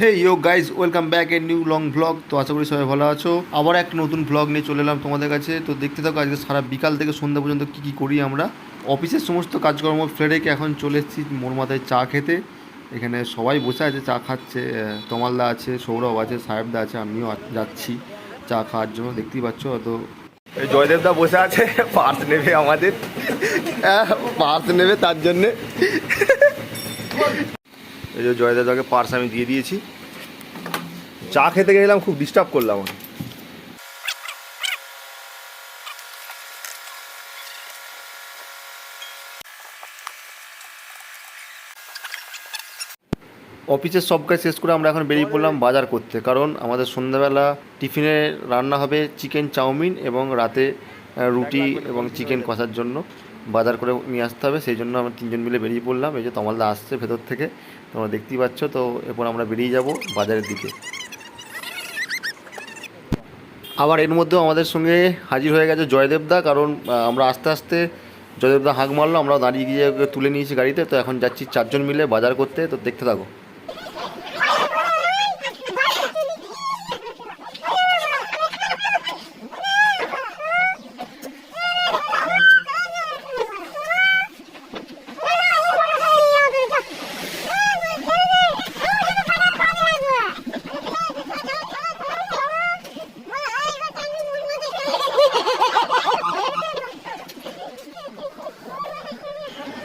Hey you guys welcome back a new long vlog. তো আশা করি সবাই ভালো আছো। আবার এক নতুন ভ্লগ নিয়ে চলে এলাম তোমাদের কাছে। তো দেখতে থাকো আজকে সারা বিকাল থেকে সন্ধ্যা পর্যন্ত কী কী করি আমরা। অফিসের সমস্ত কাজকর্ম ফেলে রেখে এখন চলে এসেছি মোর মাথায় চা খেতে। এখানে সবাই বসে আছে, চা খাচ্ছে। তমালদা আছে, সৌরভ আছে, সাহেবদা আছে, আমিও যাচ্ছি চা খাওয়ার জন্য। দেখতেই পাচ্ছ। তো এই জয়দেবদা বসে আছে, পার্স নেবে আমাদের, পার্স নেবে তার জন্যে। এই যে জয়দাদাকে পার্স আমি দিয়ে দিয়েছি। চা খেতে গেলাম, খুব ডিস্টার্ব করলাম। অফিসের সব কাজ শেষ করে আমরা এখন বেরিয়ে পড়লাম বাজার করতে, কারণ আমাদের সন্ধ্যাবেলা টিফিনে রান্না হবে চিকেন চাউমিন এবং রাতে রুটি এবং চিকেন কষার জন্য বাজার করে নিয়ে আসতে হবে। সেই জন্য আমরা তিনজন মিলে বেরিয়ে পড়লাম। এই যে তমালদা আসছে ভেতর থেকে, তোমরা দেখতেই পাচ্ছ। তো এরপর আমরা বেরিয়ে যাব বাজারের দিকে। আবার এর মধ্যেও আমাদের সঙ্গে হাজির হয়ে গেছে জয়দেবদা, কারণ আমরা আস্তে আস্তে জয়দেবদা হাঁক মারলো, আমরা দাঁড়িয়ে গিয়ে তুলে নিয়েছি গাড়িতে। তো এখন যাচ্ছি চারজন মিলে বাজার করতে। তো দেখতে থাকো।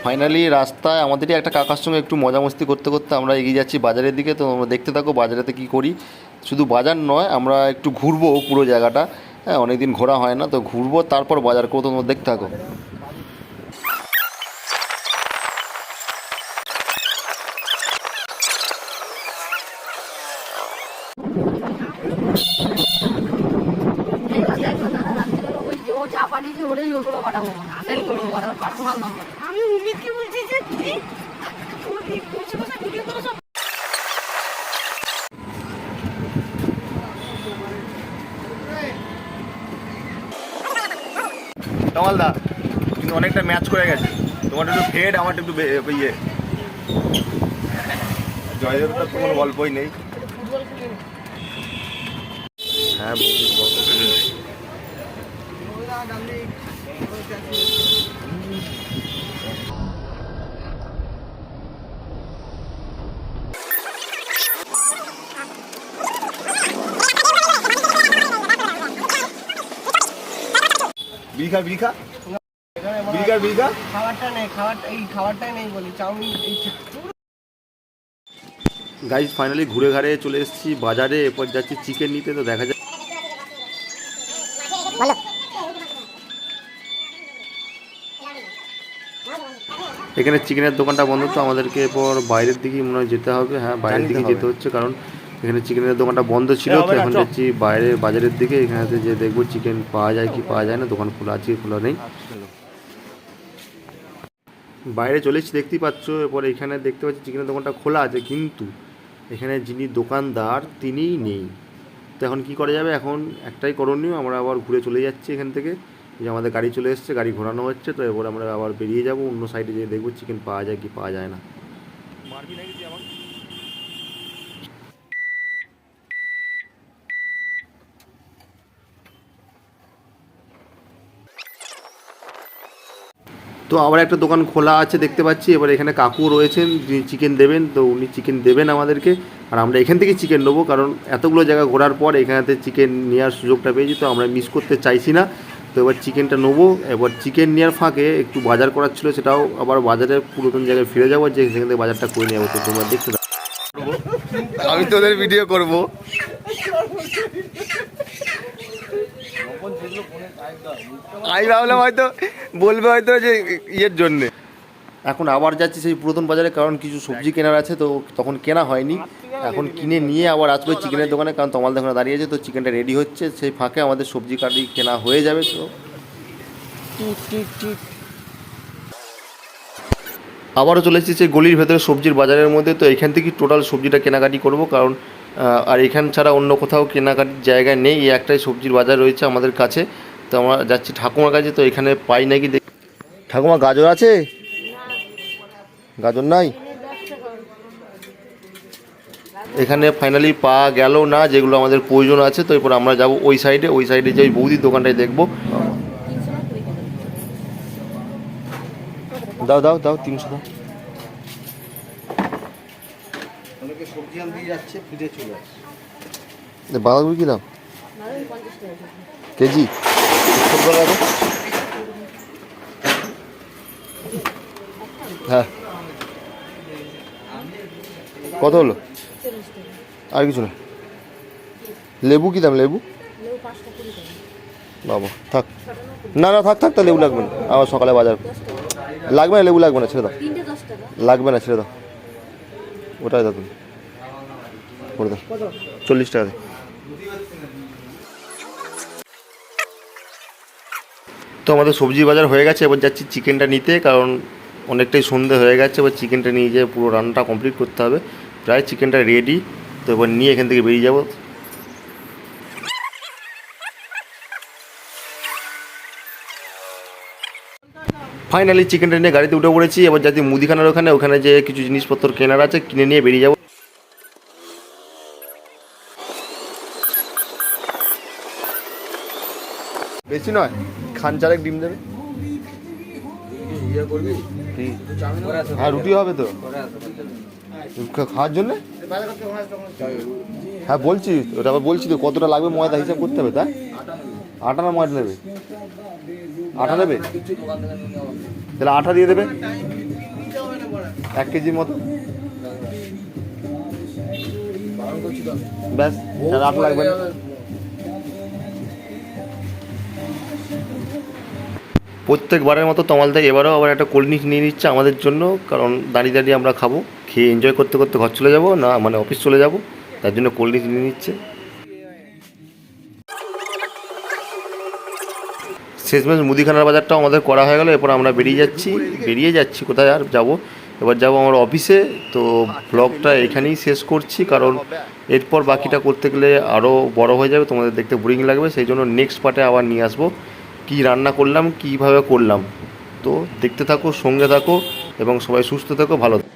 ফাইনালি রাস্তায় আমাদেরই একটা কাকার সঙ্গে একটু মজা মস্তি করতে করতে আমরা এগিয়ে যাচ্ছি বাজারের দিকে। তো আমরা দেখতে থাকো বাজারেতে কী করি। শুধু বাজার নয়, আমরা একটু ঘুরবো পুরো জায়গাটা। হ্যাঁ, অনেক দিন ঘোরা হয় না, তো ঘুরবো তারপর বাজার করবো। তোমরা দেখতে থাকো। আমি উমিদকে বলছি যে তমালদা কিন্তু অনেকটা ম্যাচ করে গেছে। তোমার একটু হেড, আমার একটু ইয়ে। জয়দেবটার তো কোনো গল্পই নেই। হ্যাঁ, বিঘা বিঘা বিঘা বিঘা খাবারটা নেই, খাবারটাই নেই বলি চাউমিন। গাইজ ফাইনালি ঘুরে ঘাড়ে চলে এসেছি বাজারে। এরপর যাচ্ছি চিকেন নিতে। তো দেখা যায় এখানে চিকেনের দোকানটা বন্ধ, তো আমাদেরকে এরপর বাইরের দিকে মনে হয় যেতে হবে। হ্যাঁ, বাইরের দিকে যেতে হচ্ছে, কারণ এখানে চিকেনের দোকানটা বন্ধ ছিল। তো এখন যাচ্ছি বাইরে বাজারের দিকে। এখানে যে দেখবো চিকেন পাওয়া যায় কি পাওয়া যায় না, দোকান খোলা আছে কি খোলা নেই। বাইরে চলে এসেছি, দেখতেই পাচ্ছ। এরপর এখানে দেখতে পাচ্ছি চিকেনের দোকানটা খোলা আছে, কিন্তু এখানে যিনি দোকানদার তিনিই নেই। তো এখন কী করা যাবে? এখন একটাই করণীয়, আমরা আবার ঘুরে চলে যাচ্ছি এখান থেকে। যে আমাদের গাড়ি চলে এসছে, গাড়ি ঘোরানো হচ্ছে। তো এরপর আমরা আবার বেরিয়ে যাব অন্য সাইডে, যেয়ে দেখবো চিকেন পাওয়া যায় কি পাওয়া যায় না। তো আবার একটা দোকান খোলা আছে দেখতে পাচ্ছি। এবার এখানে কাকু রয়েছেন, যিনি চিকেন দেবেন। তো উনি চিকেন দেবেন আমাদেরকে, আর আমরা এখান থেকে চিকেন নেবো, কারণ এতগুলো জায়গা ঘোরার পর এখানেতে চিকেন নেওয়ার সুযোগটা পেয়েছি। তো আমরা মিস করতে চাইছি না। তো এবার চিকেনটা নেবো। এবার চিকেন নেওয়ার ফাঁকে একটু বাজার করার ছিল, সেটাও আবার বাজারের পুরাতন জায়গায় ফিরে যাবো, যে সেখান থেকে বাজারটা করে নেবো। তো তোমরা দেখতে থাকো। আমি তোদের ভিডিও করবো। আমি ভাবলাম হয়তো বলবে হয়তো যে ইয়ের জন্যে। এখন আবার যাচ্ছি সেই পুরাতন বাজারে, কারণ কিছু সবজি কেনার আছে। তো তখন কেনা হয়নি, এখন কিনে নিয়ে আবার আসবে চিকেনের দোকানে, কারণ তোমার দোকানে দাঁড়িয়ে আছে। তো চিকেনটা রেডি হচ্ছে, সেই ফাঁকে আমাদের সবজি কাটি কেনা হয়ে যাবে। তো আবারও চলে এসেছি সেই গলির ভেতরে সবজির বাজারের মধ্যে। তো এখান থেকে টোটাল সবজিটা কেনাকাটি করব, কারণ আর এখান ছাড়া অন্য কোথাও কেনাকাটির জায়গা নেই। এই একটাই সবজির বাজার রয়েছে আমাদের কাছে। তো আমরা যাচ্ছি ঠাকুমার কাছে। তো এখানে পাই নাকি। ঠাকুমা, গাজর আছে? গাজর নাই? এখানে ফাইনালি পাওয়া গেল না যেগুলো আমাদের প্রয়োজন আছে, তো এরপর আমরা যাব ওই সাইডে যে ওই বৌদির দোকানটায় দেখবো। দাও দাও দাও 300 দাও। অনেকে সবজি আন দিয়ে যাচ্ছে, ফিরে চলে আসছে। বাঁধাকপি কী দাম কেজি? হ্যাঁ কত হলো? আর কিছু না। লেবু কী দাম? লেবু বাবা থাক, না না থাক থাক, তা লেবু লাগবে না, আবার সকালে বাজার লাগবে না, লেবু লাগবে না, ছেড়ে দাও, লাগবে না, ছেড়ে দাও, ওটাই দাও তুমি করে দাও, 40 টাকা দে। তো আমাদের সবজি বাজার হয়ে গেছে, এবার যাচ্ছি চিকেনটা নিতে, কারণ অনেকটাই সন্ধে হয়ে গেছে, এবার চিকেনটা নিয়ে যেয়ে পুরো রান্নাটা কমপ্লিট করতে হবে। প্রায় চিকেনটা রেডি, তো এবার নিয়ে এখান থেকে বেরিয়ে যাবো। ফাইনালি চিকেনটা নিয়ে গাড়িতে উঠে পড়েছি, এবার যাতে মুদিখানার ওখানে যে কিছু জিনিসপত্র কেনার আছে কিনে নিয়ে বেরিয়ে যাবো। বেশি নয়, খান চারেক ডিম দেবে। হ্যাঁ রুটি হবে তো খাওয়ার জন্যে। হ্যাঁ বলছি, ওটা আবার বলছি তো কতটা লাগবে ময়দা হিসাব করতে হবে, তাই আটা না ময়দা নেবে? আটা নেবে, তাহলে আটা দিয়ে দেবে 1 কেজির মতো, ব্যাস, আটা লাগবে না। প্রত্যেকবারের মতো তমাল থেকে এবারেও আবার একটা কোল্ড ড্রিঙ্কস নিয়ে নিচ্ছে আমাদের জন্য, কারণ দাঁড়িয়ে দাঁড়িয়ে আমরা খাবো, খেয়ে এনজয় করতে করতে ঘর চলে যাব, না মানে অফিস চলে যাব, তার জন্য কোল্ড ড্রিঙ্কস নিয়ে নিচ্ছে। শেষমেশ মুদিখানার বাজারটাও আমাদের করা হয়ে গেল, এরপর আমরা বেরিয়ে যাচ্ছি কোথায় আর যাব, এবার যাব আমার অফিসে। তো ব্লগটা এখানেই শেষ করছি, কারণ এরপর বাকিটা করতে গেলে আরও বড় হয়ে যাবে, তোমাদের দেখতে বোরিং লাগবে, সেই জন্য নেক্সট পার্টে আবার নিয়ে আসবো কী রান্না করলাম, কীভাবে করলাম। তো দেখতে থাকো, সঙ্গে থাকো, এবং সবাই সুস্থ থাকো, ভালো থাকো।